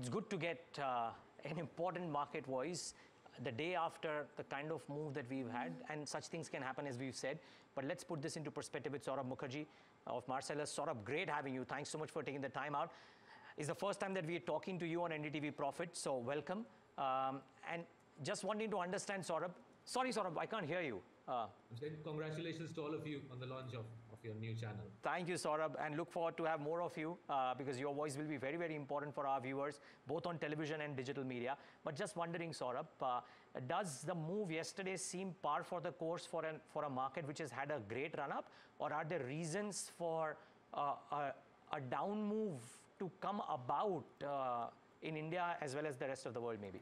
it's good to get an important market voice the day after the kind of move that we've had, and such things can happen, as we've said. But let's put this into perspective with Saurabh Mukherjea of Marcellus. Saurabh, great having you. Thanks so much for taking the time out. It's the first time that we are talking to you on NDTV Profit, so welcome. And just wanting to understand, Saurabh. Sorry, Saurabh, I can't hear you. I'm saying congratulations to all of you on the launch of your new channel. Thank you, Saurabh, and look forward to have more of you because your voice will be very, very important for our viewers, both on television and digital media. But just wondering, Saurabh, does the move yesterday seem par for the course for a market which has had a great run-up, or are there reasons for a down move to come about in India as well as the rest of the world, maybe?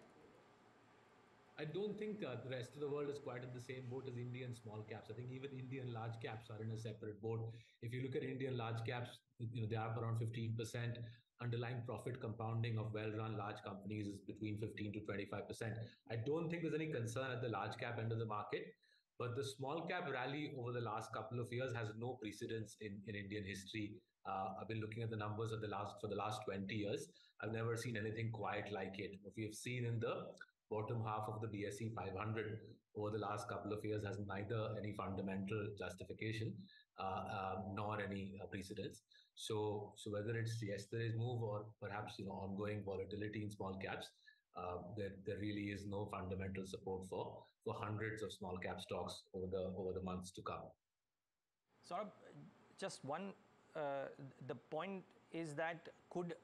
I don't think the rest of the world is quite in the same boat as Indian small caps. I think even Indian large caps are in a separate boat. If you look at Indian large caps, they are up around 15%. Underlying profit compounding of well-run large companies is between 15 to 25%. I don't think there's any concern at the large cap end of the market, but the small cap rally over the last couple of years has no precedence in Indian history. I've been looking at the numbers of for the last 20 years. I've never seen anything quite like it. What we have seen in the bottom half of the BSE 500 over the last couple of years has neither any fundamental justification nor any precedence. So whether it's yesterday's move or perhaps ongoing volatility in small caps, there really is no fundamental support for hundreds of small cap stocks over the months to come. Saurabh, just one. The point is that could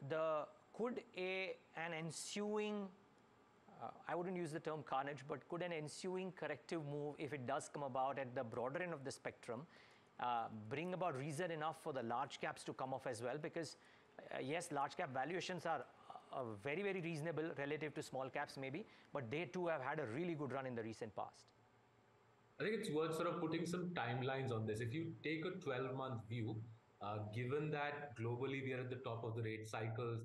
an ensuing I wouldn't use the term carnage, but could an ensuing corrective move, if it does come about at the broader end of the spectrum, bring about reason enough for the large caps to come off as well? Because yes, large cap valuations are very, very reasonable relative to small caps maybe, but they too have had a really good run in the recent past. I think it's worth sort of putting some timelines on this. If you take a 12-month view, given that globally we are at the top of the rate cycles,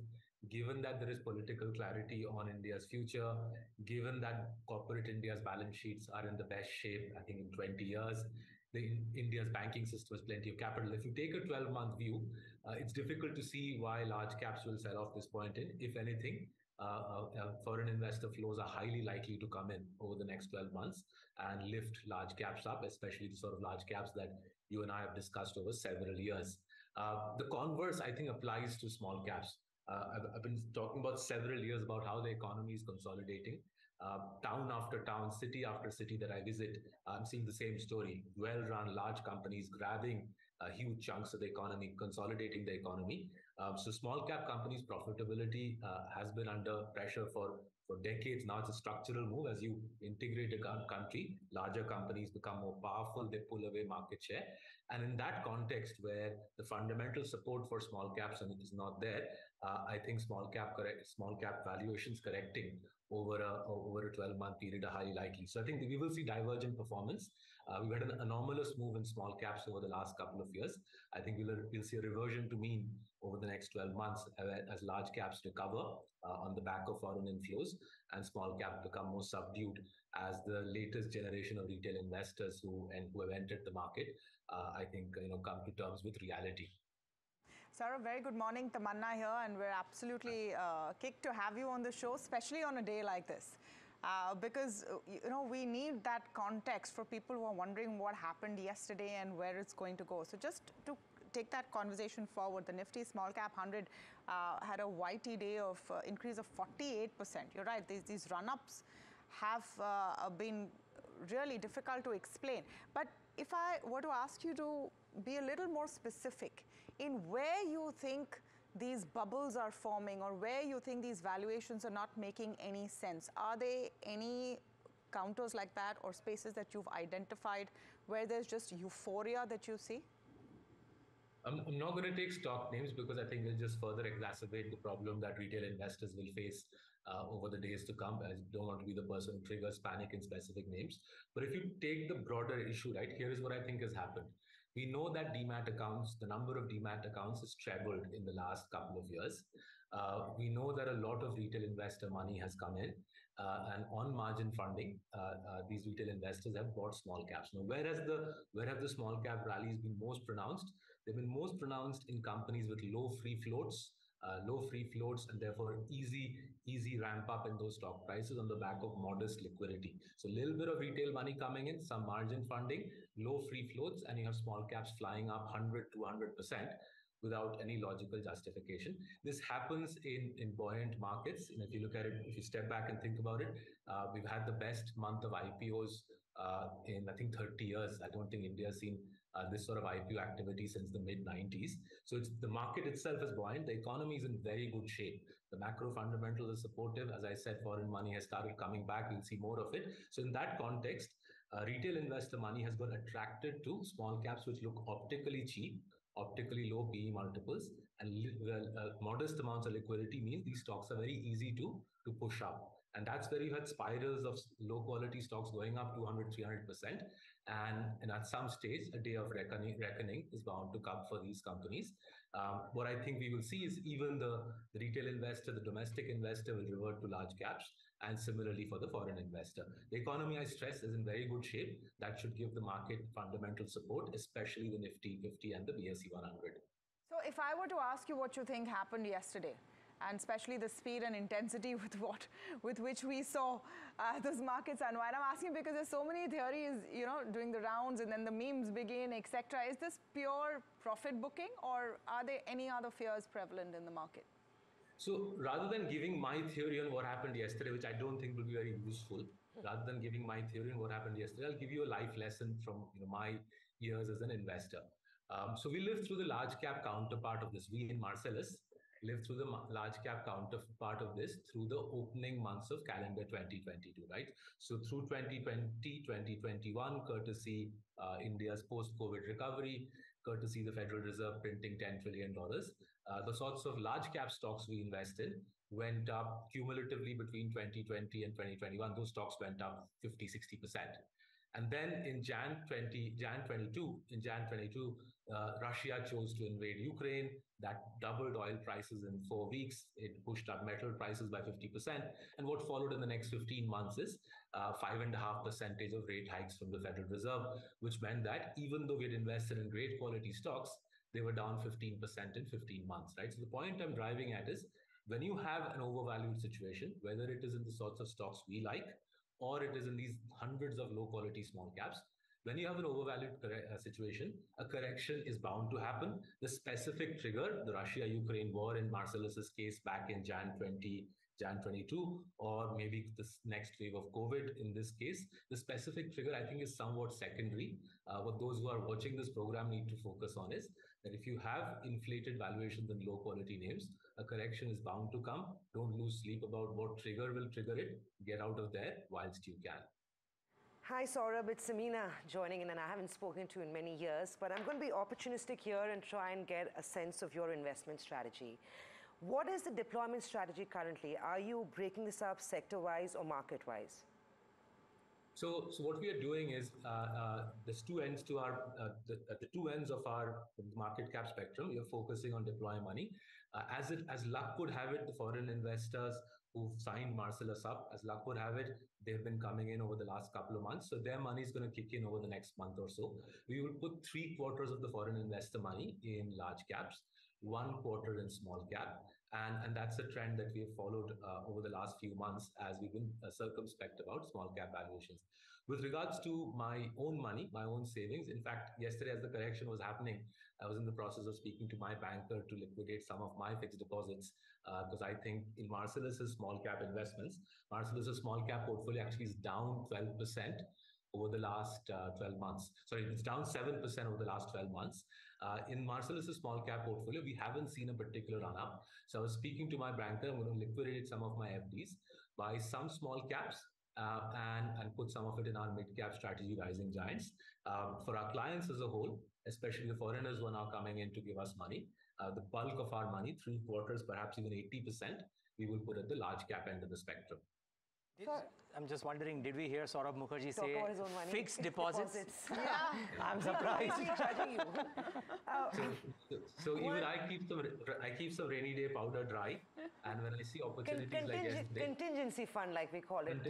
given that there is political clarity on India's future, given that corporate India's balance sheets are in the best shape, I think in 20 years, India's banking system has plenty of capital. If you take a 12-month view, it's difficult to see why large caps will sell off this point in. If anything, foreign investor flows are highly likely to come in over the next 12 months and lift large caps up, especially the sort of large caps that you and I have discussed over several years. The converse, I think, applies to small caps. I've been talking about several years about how the economy is consolidating. Town after town, city after city that I visit, I'm seeing the same story. Well-run large companies grabbing huge chunks of the economy, consolidating the economy. So small cap companies' profitability has been under pressure for decades now. It's a structural move. As you integrate a country, larger companies become more powerful, they pull away market share. And in that context, where the fundamental support for small caps is not there, I think small cap valuations correcting over a 12-month period are highly likely. So I think we will see divergent performance. We've had an anomalous move in small caps over the last couple of years. I think we'll see a reversion to mean over the next 12 months as large caps recover on the back of foreign inflows, and small cap become more subdued as the latest generation of retail investors who have entered the market, I think, come to terms with reality. Saurabh, very good morning. Tamanna here, and we're absolutely kicked to have you on the show, especially on a day like this. Because, we need that context for people who are wondering what happened yesterday and where it's going to go. So just to take that conversation forward, the Nifty Small Cap 100 had a YT day of increase of 48%. You're right, these run-ups have been really difficult to explain. But if I were to ask you to be a little more specific in where you think these bubbles are forming or where you think these valuations are not making any sense, are there any counters like that or spaces that you've identified where there's just euphoria that you see? I'm not going to take stock names because I think it'll just further exacerbate the problem that retail investors will face over the days to come. I don't want to be the person who triggers panic in specific names. But if you take the broader issue, right, here is what I think has happened. We know that demat accounts, the number of demat accounts has trebled in the last couple of years. We know that a lot of retail investor money has come in, and on margin funding, these retail investors have bought small caps. Now, where have the small cap rallies been most pronounced? They've been most pronounced in companies with low free floats, low free floats, and therefore easy ramp up in those stock prices on the back of modest liquidity. So a little bit of retail money coming in, some margin funding, low free floats, and you have small caps flying up 100 to 100% without any logical justification. This happens in buoyant markets. And if you look at it, if you step back and think about it, we've had the best month of IPOs in, I think, 30 years. I don't think India's seen this sort of IPO activity since the mid-90s. So the market itself is buoyant. The economy is in very good shape. The macro fundamentals are supportive. As I said, foreign money has started coming back. We'll see more of it. So in that context, retail investor money has got attracted to small caps, which look optically cheap, optically low PE multiples, and modest amounts of liquidity means these stocks are very easy to push up. And that's where you had spirals of low quality stocks going up 200, 300%. And at some stage, a day of reckoning is bound to come for these companies. What I think we will see is even the retail investor, the domestic investor will revert to large caps, and similarly for the foreign investor. The economy, I stress, is in very good shape. That should give the market fundamental support, especially the Nifty 50 and the BSE 100. So if I were to ask you what you think happened yesterday, and especially the speed and intensity with which we saw those markets unwind. I'm asking because there's so many theories, doing the rounds, and then the memes begin, etc. Is this pure profit booking, or are there any other fears prevalent in the market? So rather than giving my theory on what happened yesterday, which I don't think will be very useful, rather than giving my theory on what happened yesterday, I'll give you a life lesson from my years as an investor. So we lived through the large cap counterpart of this. We in Marcellus lived through the large cap counterpart of this through the opening months of calendar 2022, right? So through 2020, 2021, courtesy India's post-COVID recovery, courtesy the Federal Reserve printing $10 trillion, the sorts of large cap stocks we invested went up cumulatively between 2020 and 2021. Those stocks went up 50, 60%. And then in Jan 22, Russia chose to invade Ukraine. That doubled oil prices in 4 weeks. It pushed up metal prices by 50%. And what followed in the next 15 months is 5.5% of rate hikes from the Federal Reserve, which meant that even though we had invested in great quality stocks, they were down 15% in 15 months, right? So the point I'm driving at is when you have an overvalued situation, whether it is in the sorts of stocks we like, or it is in these hundreds of low quality small caps, when you have an overvalued situation, a correction is bound to happen. The specific trigger, the Russia-Ukraine war in Marcellus's case back in Jan 22, or maybe this next wave of COVID in this case, the specific trigger I think is somewhat secondary. What those who are watching this program need to focus on is that if you have inflated valuations in low quality names, a correction is bound to come. Don't lose sleep about what trigger will trigger it. Get out of there whilst you can. Hi Saurabh, it's Samina joining in, and I haven't spoken to you in many years, but I'm going to be opportunistic here and try and get a sense of your investment strategy. What is the deployment strategy currently? Are you breaking this up sector-wise or market-wise? So what we are doing is there's two ends to our the two ends of our market cap spectrum. We are focusing on deploying money. As luck would have it, the foreign investors who've signed Marcellus up, as luck would have it, they've been coming in over the last couple of months. So their money is going to kick in over the next month or so. We will put 3/4 of the foreign investor money in large caps, 1/4 in small cap. And that's a trend that we have followed over the last few months as we've been circumspect about small cap valuations. With regards to my own money, my own savings, in fact, yesterday as the correction was happening, I was in the process of speaking to my banker to liquidate some of my fixed deposits because I think in Marcellus's small cap investments, Marcellus's small cap portfolio actually is down 12% over the last 12 months. Sorry, it's down 7% over the last 12 months. In Marcellus's small cap portfolio, we haven't seen a particular run up. So I was speaking to my banker, I'm going to liquidate some of my FDs, buy some small caps, and put some of it in our mid-cap strategy Rising Giants. For our clients as a whole, especially the foreigners who are now coming in to give us money, the bulk of our money, 3/4, perhaps even 80%, we will put at the large cap end of the spectrum. I'm just wondering, did we hear Saurabh Mukherjea say fixed deposits? Yeah. I'm surprised. So even I keep some rainy day powder dry, and when I see opportunities like yesterday, contingency fund, like we call it.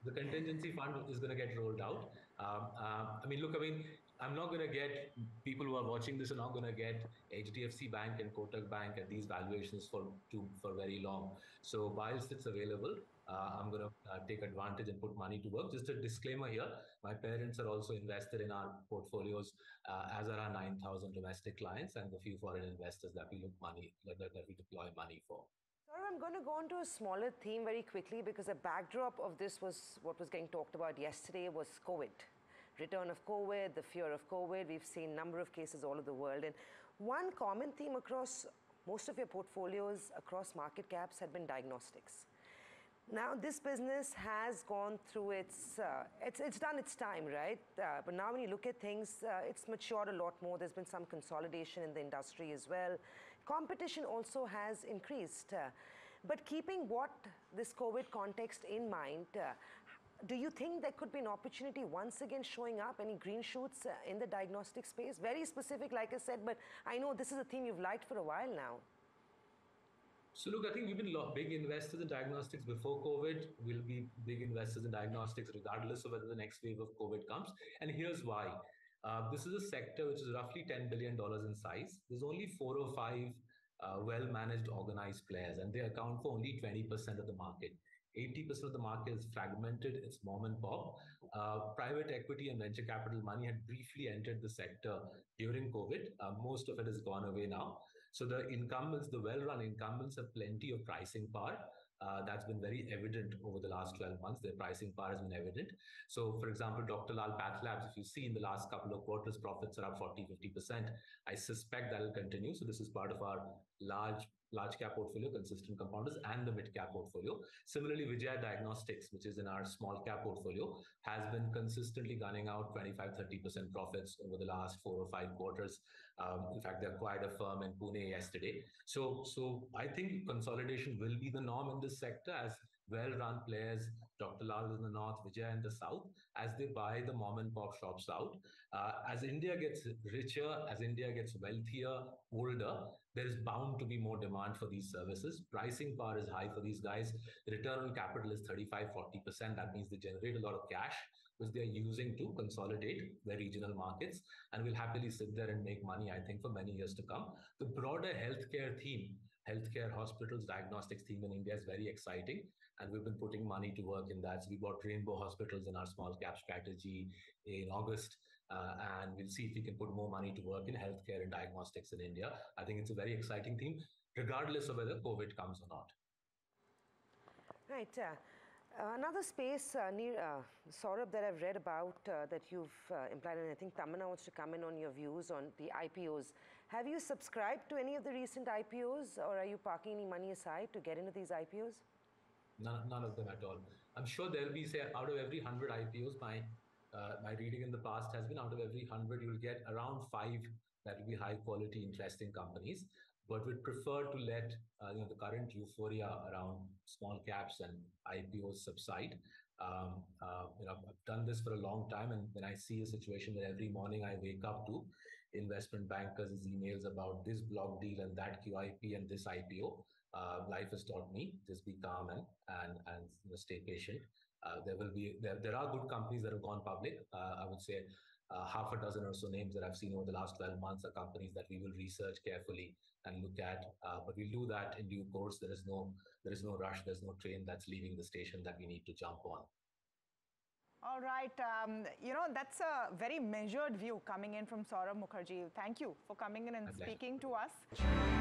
The contingency fund is going to get rolled out. I mean, I'm not going to get, people who are watching this are not going to get HDFC Bank and Kotak Bank at these valuations for very long. So whilst it's available, I'm going to take advantage and put money to work. Just a disclaimer here, my parents are also invested in our portfolios, as are our 9,000 domestic clients and the few foreign investors that we deploy money for. Saurabh, I'm going to go on to a smaller theme very quickly because a backdrop of this was what was getting talked about yesterday was COVID. Return of COVID, the fear of COVID. We've seen a number of cases all over the world. And one common theme across most of your portfolios, across market caps, had been diagnostics. Now, this business has gone through it's done its time, right? But now when you look at things, it's matured a lot more. There's been some consolidation in the industry as well. Competition also has increased. But keeping what this COVID context in mind, do you think there could be an opportunity once again showing up, any green shoots in the diagnostic space? Very specific, like I said, but I know this is a theme you've liked for a while now. So look, I think we've been big investors in diagnostics before COVID. We'll be big investors in diagnostics regardless of whether the next wave of COVID comes. And here's why. This is a sector which is roughly $10 billion in size. There's only 4 or 5 well-managed organized players, and they account for only 20% of the market. 80% of the market is fragmented, it's mom and pop. Private equity and venture capital money had briefly entered the sector during COVID. Most of it has gone away now. So the incumbents, the well-run incumbents, have plenty of pricing power. That's been very evident over the last 12 months. Their pricing power has been evident. So, for example, Dr. Lal Path Labs, if you see in the last couple of quarters, profits are up 40-50%. I suspect that will continue. So this is part of our large cap portfolio, consistent compounders, and the mid cap portfolio. Similarly, Vijaya Diagnostics, which is in our small cap portfolio, has been consistently gunning out 25-30% profits over the last 4 or 5 quarters. In fact, they acquired a firm in Pune yesterday. So I think consolidation will be the norm in this sector as well-run players, Dr. Lal in the north, Vijaya in the south, as they buy the mom and pop shops out. As India gets richer, as India gets wealthier, older, there is bound to be more demand for these services. Pricing power is high for these guys. The return on capital is 35-40%. That means they generate a lot of cash, which they're using to consolidate their regional markets, and will happily sit there and make money, I think, for many years to come. The broader healthcare theme, healthcare, hospitals, diagnostics theme in India is very exciting, and we've been putting money to work in that. So we bought Rainbow Hospitals in our small cap strategy in August, and we'll see if we can put more money to work in healthcare and diagnostics in India. I think it's a very exciting theme, regardless of whether COVID comes or not. Right. Another space, Saurabh, that I've read about that you've implied, and I think Tamanna wants to come in on your views on the IPOs. Have you subscribed to any of the recent IPOs, or are you parking any money aside to get into these IPOs? None of them at all. I'm sure there'll be, say, out of every 100 IPOs, my reading in the past has been out of every 100, you'll get around 5 that will be high quality, interesting companies. But we'd prefer to let the current euphoria around small caps and IPOs subside. I've done this for a long time, and when I see a situation where every morning I wake up to investment bankers' emails about this block deal and that QIP and this IPO, life has taught me just be calm and stay patient. There are good companies that have gone public. I would say half a dozen or so names that I've seen over the last 12 months are companies that we will research carefully and look at. But we'll do that in due course. There is no rush. There's no train that's leaving the station that we need to jump on. All right. That's a very measured view coming in from Saurabh Mukherjea. Thank you for coming in and speaking to us.